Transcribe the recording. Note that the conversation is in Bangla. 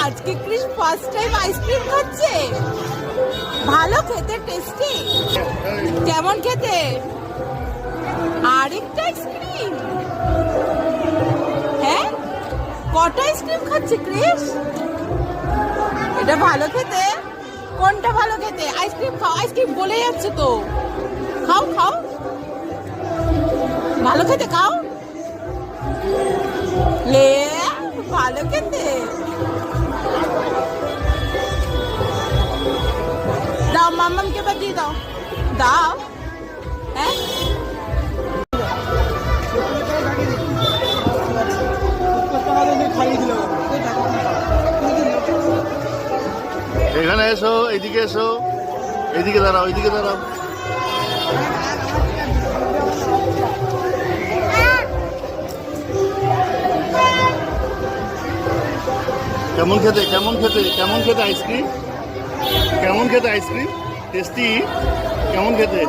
আজকে ক্রিস ফার্স্ট টাইম আইসক্রিম খাচ্ছে। ভালো খেতে, টেস্টি। কেমন খেতে? আরেকটা আইসক্রিম? হ্যাঁ, কটা আইসক্রিম খাচ্ছে ক্রিস? এটা ভালো খেতে? কোনটা ভালো খেতে? আইসক্রিম খাও, আইসক্রিম বলে যাচ্ছে তো। খাও খাও, ভালো খেতে খাও। লে ভালো খেতে। দাও মাম্মামকে এবার দিয়ে দাও, দাও। হ্যাঁ, এখানে এসো, এইদিকে এসো, এইদিকে দাঁড়াও, এইদিকে দাঁড়াও। কেমন খেতে, কেমন খেতে, কেমন খেতে আইসক্রিম? কেমন খেতে আইসক্রিম? টেস্টি? কেমন খেতে?